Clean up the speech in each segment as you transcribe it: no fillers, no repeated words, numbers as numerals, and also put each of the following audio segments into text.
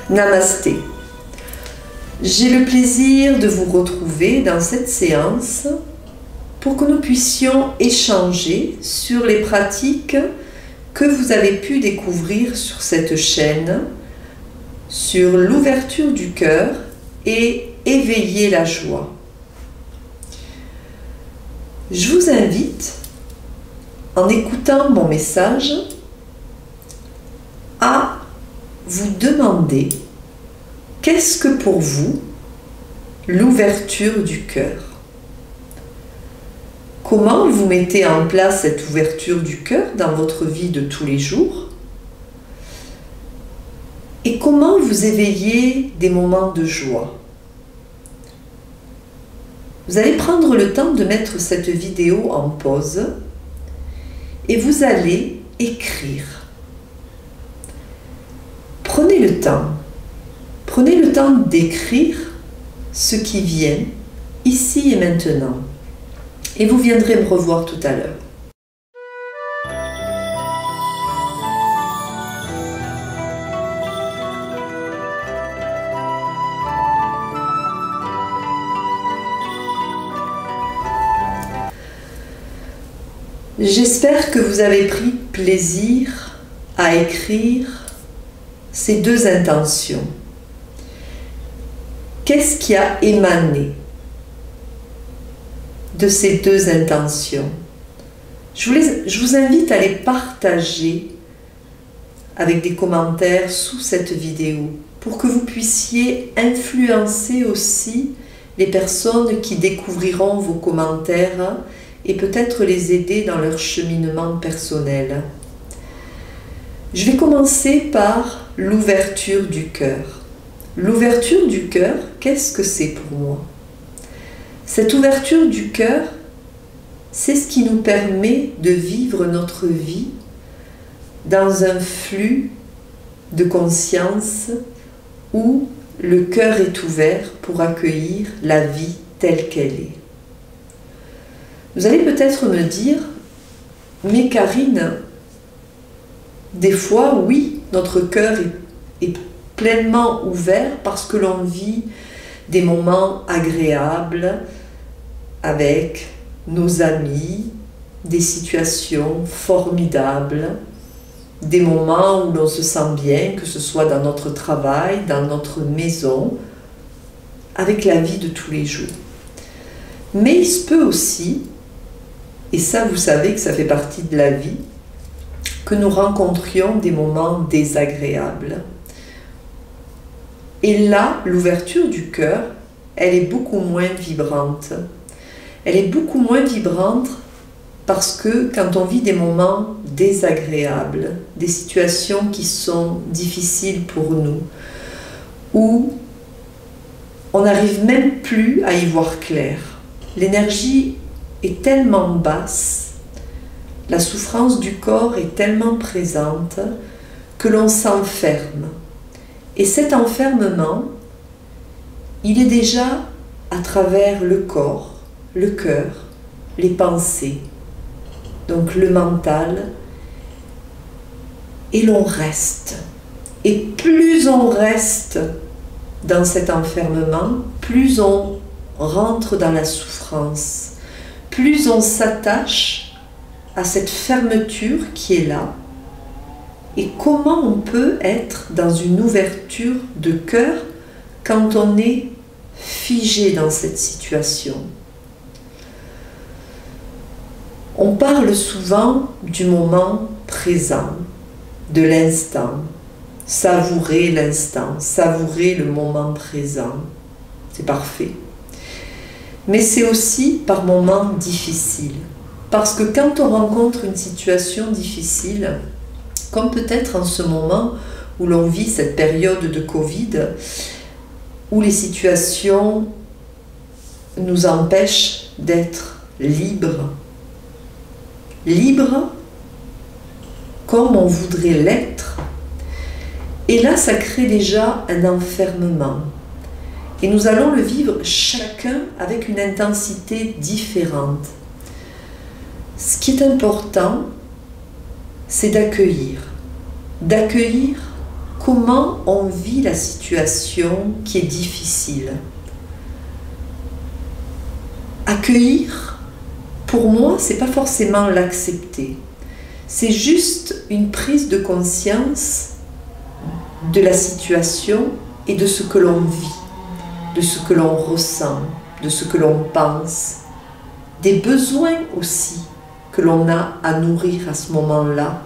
Namasté. J'ai le plaisir de vous retrouver dans cette séance pour que nous puissions échanger sur les pratiques que vous avez pu découvrir sur cette chaîne, sur l'ouverture du cœur et éveiller la joie. Je vous invite, en écoutant mon message, à vous demander qu'est-ce que pour vous l'ouverture du cœur? Comment vous mettez en place cette ouverture du cœur dans votre vie de tous les jours? Et comment vous éveillez des moments de joie? Vous allez prendre le temps de mettre cette vidéo en pause et vous allez écrire. Prenez le temps d'écrire ce qui vient ici et maintenant. Et vous viendrez me revoir tout à l'heure. J'espère que vous avez pris plaisir à écrire ces deux intentions. Qu'est-ce qui a émané de ces deux intentions? Je vous invite à les partager avec des commentaires sous cette vidéo pour que vous puissiez influencer aussi les personnes qui découvriront vos commentaires et peut-être les aider dans leur cheminement personnel. Je vais commencer par l'ouverture du cœur. L'ouverture du cœur, qu'est-ce que c'est pour moi? Cette ouverture du cœur, c'est ce qui nous permet de vivre notre vie dans un flux de conscience où le cœur est ouvert pour accueillir la vie telle qu'elle est. Vous allez peut-être me dire, mais Karine, des fois, oui, notre cœur est pleinement ouvert parce que l'on vit des moments agréables avec nos amis, des situations formidables, des moments où l'on se sent bien, que ce soit dans notre travail, dans notre maison, avec la vie de tous les jours. Mais il se peut aussi, et ça vous savez que ça fait partie de la vie, que nous rencontrions des moments désagréables. Et là, l'ouverture du cœur, elle est beaucoup moins vibrante. Elle est beaucoup moins vibrante parce que quand on vit des moments désagréables, des situations qui sont difficiles pour nous, où on n'arrive même plus à y voir clair, l'énergie est tellement basse, la souffrance du corps est tellement présente que l'on s'enferme. Et cet enfermement, il est déjà à travers le corps, le cœur, les pensées, donc le mental, et l'on reste. Et plus on reste dans cet enfermement, plus on rentre dans la souffrance, plus on s'attache à cette fermeture qui est là. Et comment on peut être dans une ouverture de cœur quand on est figé dans cette situation? On parle souvent du moment présent, de l'instant. Savourer l'instant, savourer le moment présent. C'est parfait. Mais c'est aussi par moments difficiles. Parce que quand on rencontre une situation difficile, comme peut-être en ce moment où l'on vit cette période de Covid, où les situations nous empêchent d'être libres. Libres comme on voudrait l'être. Et là, ça crée déjà un enfermement. Et nous allons le vivre chacun avec une intensité différente. Ce qui est important, c'est d'accueillir comment on vit la situation qui est difficile. Accueillir, pour moi, c'est pas forcément l'accepter. C'est juste une prise de conscience de la situation et de ce que l'on vit, de ce que l'on ressent, de ce que l'on pense, des besoins aussi que l'on a à nourrir à ce moment-là.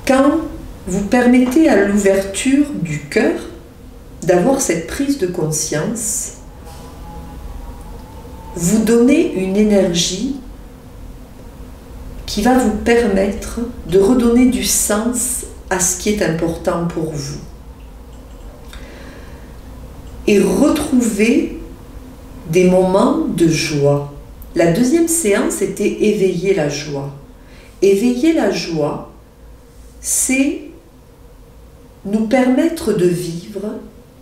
Quand vous permettez à l'ouverture du cœur d'avoir cette prise de conscience, vous donnez une énergie qui va vous permettre de redonner du sens à ce qui est important pour vous. Et retrouver des moments de joie. La deuxième séance était éveiller la joie. Éveiller la joie, c'est nous permettre de vivre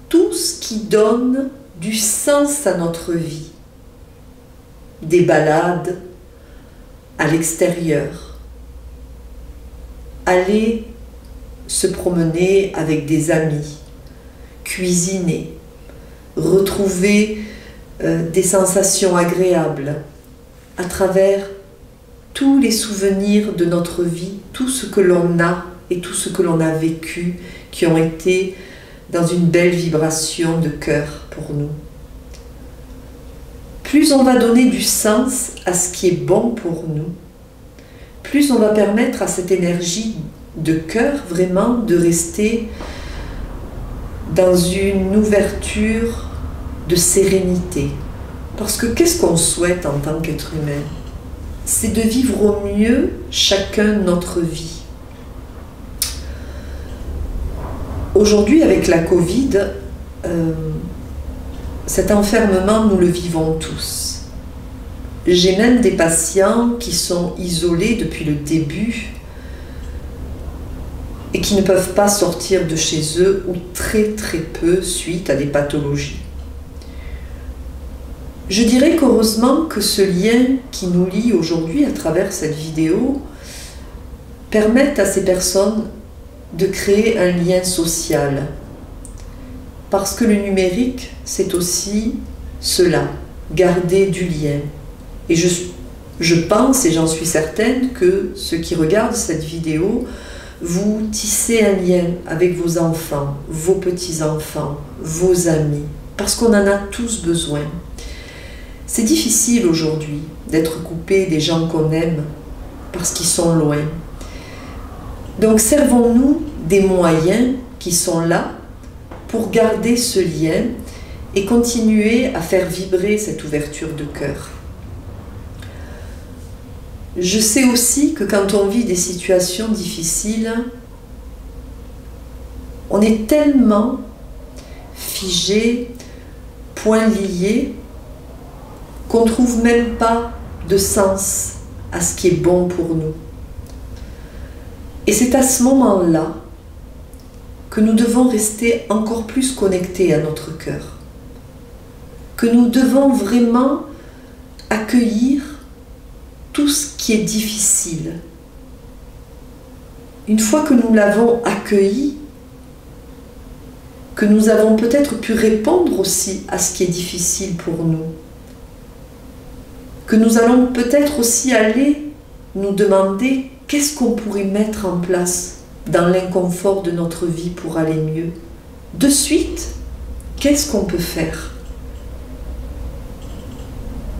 tout ce qui donne du sens à notre vie. Des balades à l'extérieur, aller se promener avec des amis, cuisiner, retrouver des sensations agréables à travers tous les souvenirs de notre vie, tout ce que l'on a et tout ce que l'on a vécu qui ont été dans une belle vibration de cœur pour nous. Plus on va donner du sens à ce qui est bon pour nous, plus on va permettre à cette énergie de cœur vraiment de rester dans une ouverture de sérénité. Parce que qu'est-ce qu'on souhaite en tant qu'être humain? C'est de vivre au mieux chacun notre vie. Aujourd'hui, avec la Covid, cet enfermement, nous le vivons tous. J'ai même des patients qui sont isolés depuis le début et qui ne peuvent pas sortir de chez eux ou très très peu suite à des pathologies. Je dirais qu'heureusement que ce lien qui nous lie aujourd'hui à travers cette vidéo permet à ces personnes de créer un lien social. Parce que le numérique, c'est aussi cela, garder du lien. Et je pense, et j'en suis certaine, que ceux qui regardent cette vidéo, vous tissez un lien avec vos enfants, vos petits-enfants, vos amis, parce qu'on en a tous besoin. C'est difficile aujourd'hui d'être coupé des gens qu'on aime parce qu'ils sont loin. Donc servons-nous des moyens qui sont là pour garder ce lien et continuer à faire vibrer cette ouverture de cœur. Je sais aussi que quand on vit des situations difficiles, on est tellement figé, point lié, qu'on ne trouve même pas de sens à ce qui est bon pour nous. Et c'est à ce moment-là que nous devons rester encore plus connectés à notre cœur, que nous devons vraiment accueillir tout ce qui est difficile. Une fois que nous l'avons accueilli, que nous avons peut-être pu répondre aussi à ce qui est difficile pour nous, que nous allons peut-être aussi aller nous demander qu'est-ce qu'on pourrait mettre en place dans l'inconfort de notre vie pour aller mieux. De suite, qu'est-ce qu'on peut faire?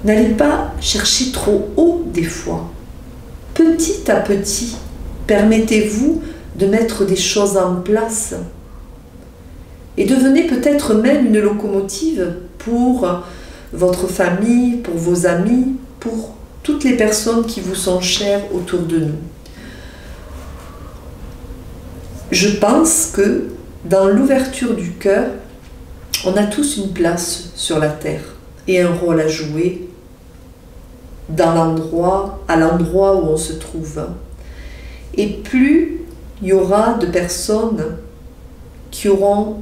N'allez pas chercher trop haut des fois. Petit à petit, permettez-vous de mettre des choses en place. Et devenez peut-être même une locomotive pour votre famille, pour vos amis, pour toutes les personnes qui vous sont chères autour de nous. Je pense que dans l'ouverture du cœur, on a tous une place sur la terre et un rôle à jouer à l'endroit où on se trouve. Et plus il y aura de personnes qui auront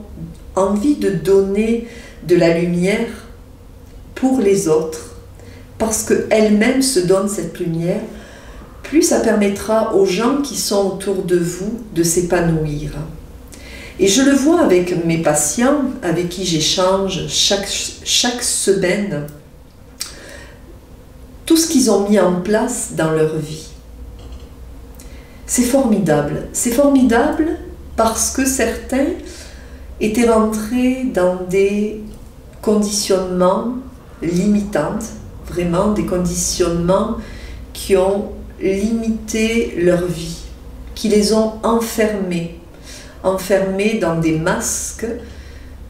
envie de donner de la lumière pour les autres, parce qu'elles-mêmes se donnent cette lumière, plus ça permettra aux gens qui sont autour de vous de s'épanouir. Et je le vois avec mes patients avec qui j'échange chaque semaine, tout ce qu'ils ont mis en place dans leur vie. C'est formidable. C'est formidable parce que certains étaient rentrés dans des conditionnements limitants, vraiment des conditionnements qui ont limité leur vie, qui les ont enfermés dans des masques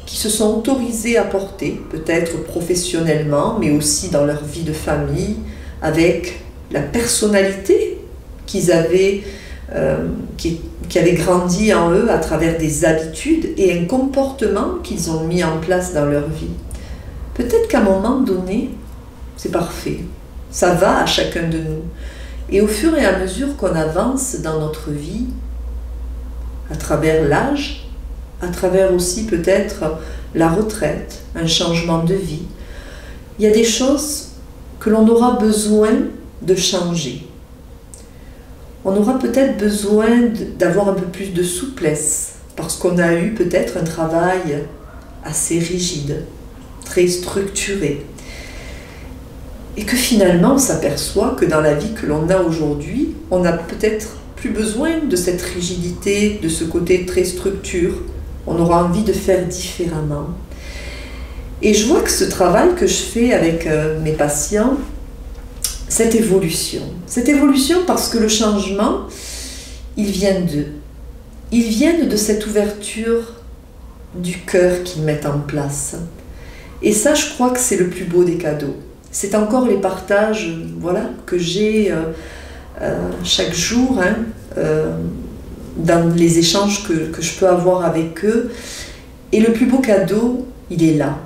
qui se sont autorisés à porter, peut-être professionnellement, mais aussi dans leur vie de famille, avec la personnalité qu'ils avaient, qui avait grandi en eux à travers des habitudes et un comportement qu'ils ont mis en place dans leur vie. Peut-être qu'à un moment donné, c'est parfait, ça va à chacun de nous. Et au fur et à mesure qu'on avance dans notre vie, à travers l'âge, à travers aussi peut-être la retraite, un changement de vie, il y a des choses que l'on aura besoin de changer. On aura peut-être besoin d'avoir un peu plus de souplesse, parce qu'on a eu peut-être un travail assez rigide, très structuré. Et que finalement on s'aperçoit que dans la vie que l'on a aujourd'hui, on n'a peut-être plus besoin de cette rigidité, de ce côté très structure. On aura envie de faire différemment. Et je vois que ce travail que je fais avec mes patients, cette évolution parce que le changement, il vient d'eux. Ils viennent de cette ouverture du cœur qu'ils mettent en place. Et ça, je crois que c'est le plus beau des cadeaux. C'est encore les partages voilà, que j'ai chaque jour dans les échanges que je peux avoir avec eux. Et le plus beau cadeau, il est là.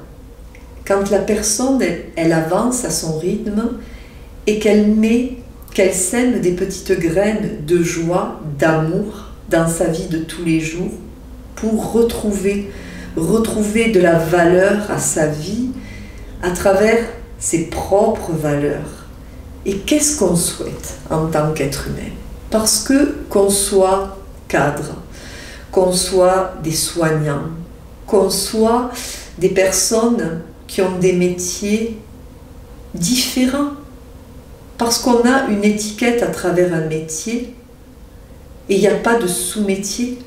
Quand la personne, elle avance à son rythme et qu'elle sème des petites graines de joie, d'amour dans sa vie de tous les jours pour retrouver de la valeur à sa vie à travers ses propres valeurs. Et qu'est-ce qu'on souhaite en tant qu'être humain? Parce que qu'on soit cadre, qu'on soit des soignants, qu'on soit des personnes qui ont des métiers différents, parce qu'on a une étiquette à travers un métier et il n'y a pas de sous-métier.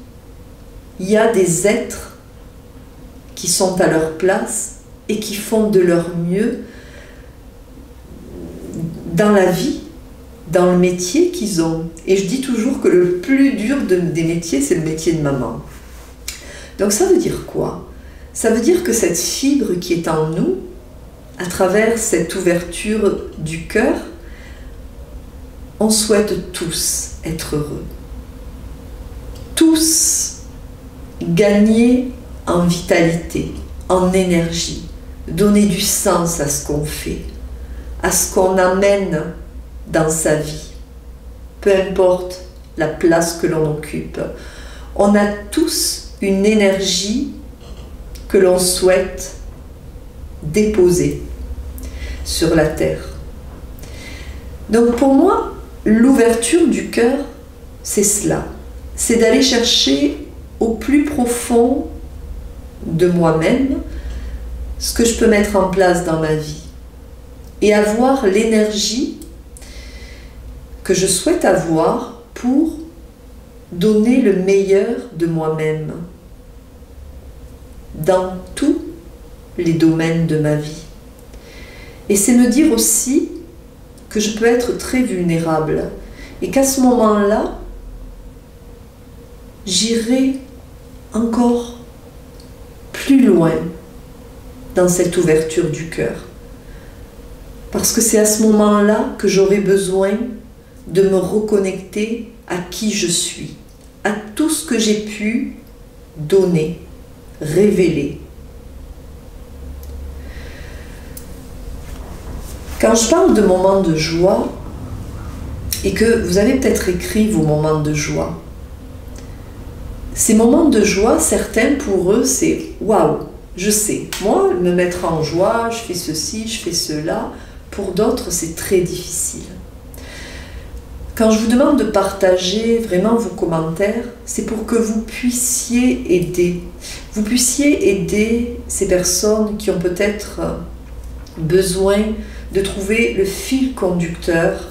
Il y a des êtres qui sont à leur place et qui font de leur mieux dans la vie, dans le métier qu'ils ont. Et je dis toujours que le plus dur des métiers, c'est le métier de maman. Donc ça veut dire quoi? Ça veut dire que cette fibre qui est en nous, à travers cette ouverture du cœur, on souhaite tous être heureux. Tous gagner en vitalité, en énergie, donner du sens à ce qu'on fait, à ce qu'on amène dans sa vie, peu importe la place que l'on occupe. On a tous une énergie que l'on souhaite déposer sur la terre. Donc pour moi, l'ouverture du cœur, c'est cela. C'est d'aller chercher au plus profond de moi-même ce que je peux mettre en place dans ma vie et avoir l'énergie que je souhaite avoir pour donner le meilleur de moi-même dans tous les domaines de ma vie. Et c'est me dire aussi que je peux être très vulnérable et qu'à ce moment-là, j'irai encore plus loin dans cette ouverture du cœur. Parce que c'est à ce moment-là que j'aurai besoin de me reconnecter à qui je suis, à tout ce que j'ai pu donner, révéler. Quand je parle de moments de joie, et que vous avez peut-être écrit vos moments de joie, ces moments de joie, certains pour eux, c'est « waouh, je sais, moi, me mettre en joie, je fais ceci, je fais cela », pour d'autres, c'est très difficile. Quand je vous demande de partager vraiment vos commentaires, c'est pour que vous puissiez aider. Vous puissiez aider ces personnes qui ont peut-être besoin de trouver le fil conducteur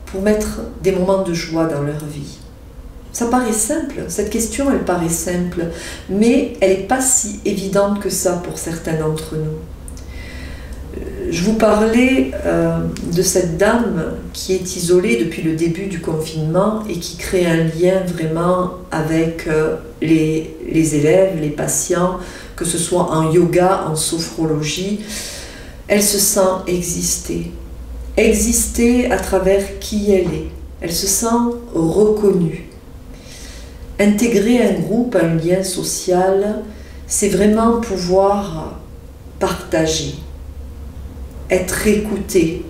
pour mettre des moments de joie dans leur vie. Ça paraît simple, cette question elle paraît simple, mais elle n'est pas si évidente que ça pour certains d'entre nous. Je vous parlais de cette dame qui est isolée depuis le début du confinement et qui crée un lien vraiment avec les élèves, les patients, que ce soit en yoga, en sophrologie. Elle se sent exister. Exister à travers qui elle est. Elle se sent reconnue. Intégrer un groupe, un lien social, c'est vraiment pouvoir partager. Être écouté,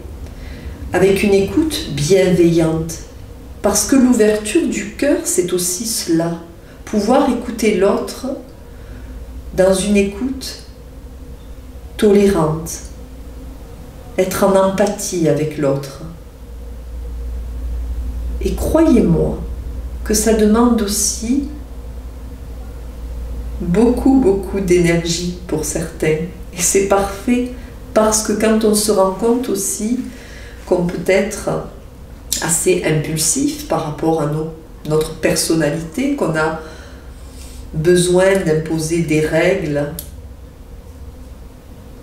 avec une écoute bienveillante. Parce que l'ouverture du cœur, c'est aussi cela. Pouvoir écouter l'autre dans une écoute tolérante. Être en empathie avec l'autre. Et croyez-moi que ça demande aussi beaucoup d'énergie pour certains. Et c'est parfait. Parce que quand on se rend compte aussi qu'on peut être assez impulsif par rapport à notre personnalité, qu'on a besoin d'imposer des règles,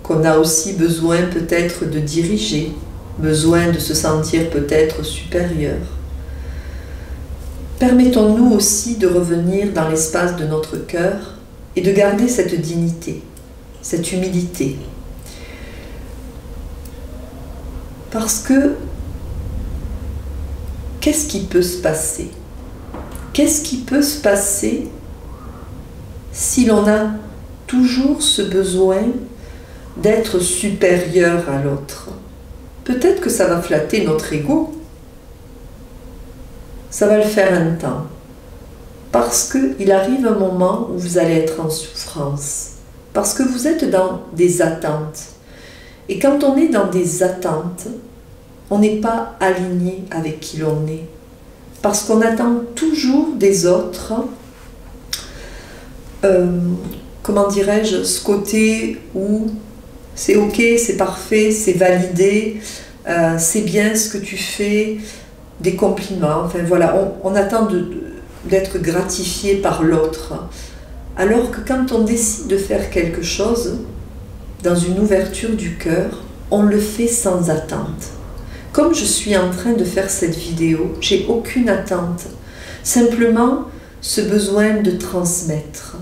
qu'on a aussi besoin peut-être de diriger, besoin de se sentir peut-être supérieur. Permettons-nous aussi de revenir dans l'espace de notre cœur et de garder cette dignité, cette humilité. Parce que, qu'est-ce qui peut se passer? Qu'est-ce qui peut se passer si l'on a toujours ce besoin d'être supérieur à l'autre? Peut-être que ça va flatter notre ego. Ça va le faire un temps. Parce qu'il arrive un moment où vous allez être en souffrance. Parce que vous êtes dans des attentes. Et quand on est dans des attentes, on n'est pas aligné avec qui l'on est. Parce qu'on attend toujours des autres, comment dirais-je, ce côté où c'est ok, c'est parfait, c'est validé, c'est bien ce que tu fais, des compliments, enfin voilà, on attend d'être gratifié par l'autre. Alors que quand on décide de faire quelque chose, dans une ouverture du cœur, on le fait sans attente. Comme je suis en train de faire cette vidéo, j'ai aucune attente. Simplement ce besoin de transmettre.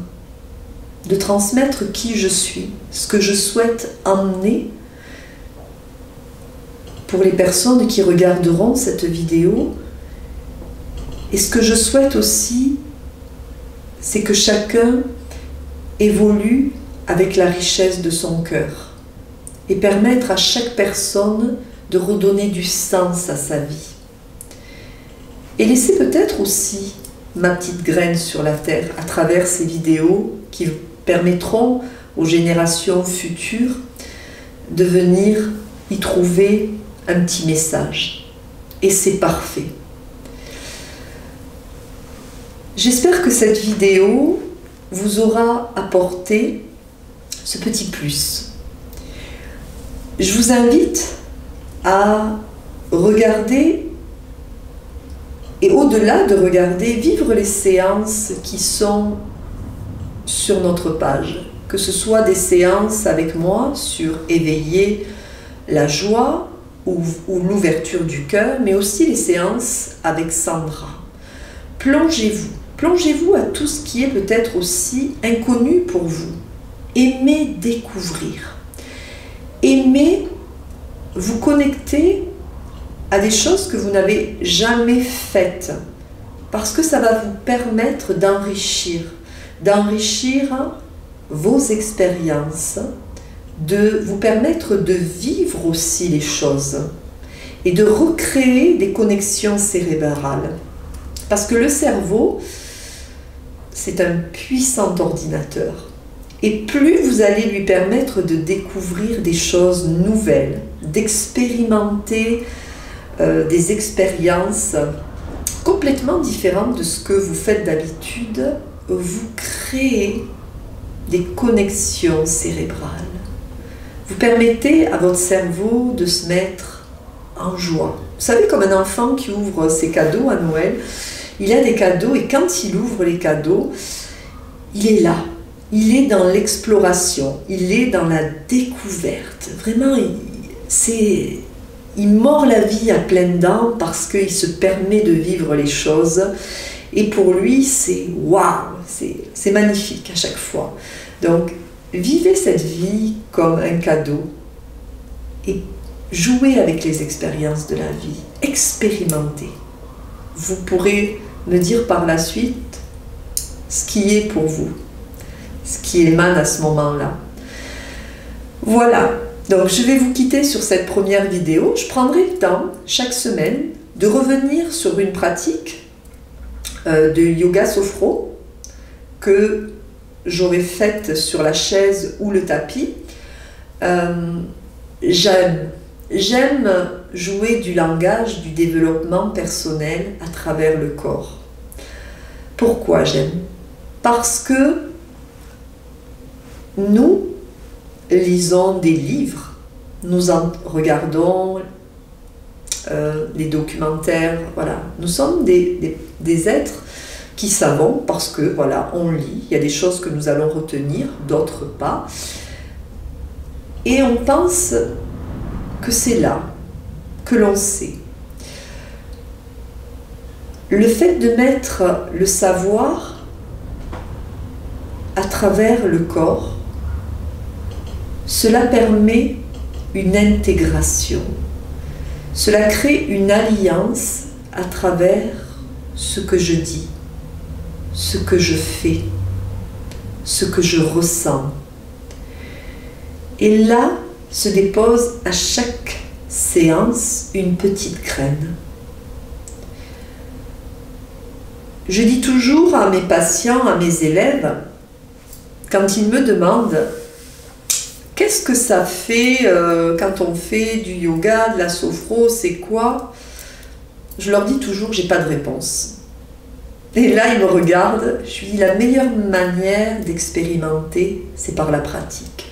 De transmettre qui je suis, ce que je souhaite emmener pour les personnes qui regarderont cette vidéo. Et ce que je souhaite aussi, c'est que chacun évolue avec la richesse de son cœur et permettre à chaque personne de redonner du sens à sa vie. Et laisser peut-être aussi ma petite graine sur la terre à travers ces vidéos qui permettront aux générations futures de venir y trouver un petit message. Et c'est parfait. J'espère que cette vidéo vous aura apporté ce petit plus. Je vous invite à regarder et au-delà de regarder, vivre les séances qui sont sur notre page, que ce soit des séances avec moi sur éveiller la joie ou l'ouverture du cœur, mais aussi les séances avec Sandra. Plongez-vous à tout ce qui est peut-être aussi inconnu pour vous. Aimez découvrir. Aimez vous connecter à des choses que vous n'avez jamais faites. Parce que ça va vous permettre d'enrichir vos expériences, de vous permettre de vivre aussi les choses et de recréer des connexions cérébrales. Parce que le cerveau, c'est un puissant ordinateur. Et plus vous allez lui permettre de découvrir des choses nouvelles, d'expérimenter des expériences complètement différentes de ce que vous faites d'habitude, vous créez des connexions cérébrales. Vous permettez à votre cerveau de se mettre en joie. Vous savez, comme un enfant qui ouvre ses cadeaux à Noël, il a des cadeaux et quand il ouvre les cadeaux, il est là. Il est dans l'exploration, il est dans la découverte. Vraiment, il mord la vie à pleines dents parce qu'il se permet de vivre les choses. Et pour lui, c'est waouh, c'est magnifique à chaque fois. Donc, vivez cette vie comme un cadeau et jouez avec les expériences de la vie. Expérimentez. Vous pourrez me dire par la suite ce qui est pour vous, ce qui émane à ce moment-là. Voilà, donc je vais vous quitter sur cette première vidéo. Je prendrai le temps, chaque semaine, de revenir sur une pratique de yoga sophro que j'aurais faite sur la chaise ou le tapis. J'aime jouer du langage, du développement personnel à travers le corps. Pourquoi j'aime? Parce que nous lisons des livres, nous en regardons les documentaires, voilà. Nous sommes des êtres qui savons parce que voilà, on lit, il y a des choses que nous allons retenir, d'autres pas. Et on pense que c'est là que l'on sait. Le fait de mettre le savoir à travers le corps, cela permet une intégration. Cela crée une alliance à travers ce que je dis, ce que je fais, ce que je ressens. Et là se dépose à chaque séance une petite graine. Je dis toujours à mes patients, à mes élèves, quand ils me demandent qu'est-ce que ça fait quand on fait du yoga, de la sophro, c'est quoi? Je leur dis toujours, j'ai pas de réponse. Et là, ils me regardent, je lui dis, la meilleure manière d'expérimenter, c'est par la pratique.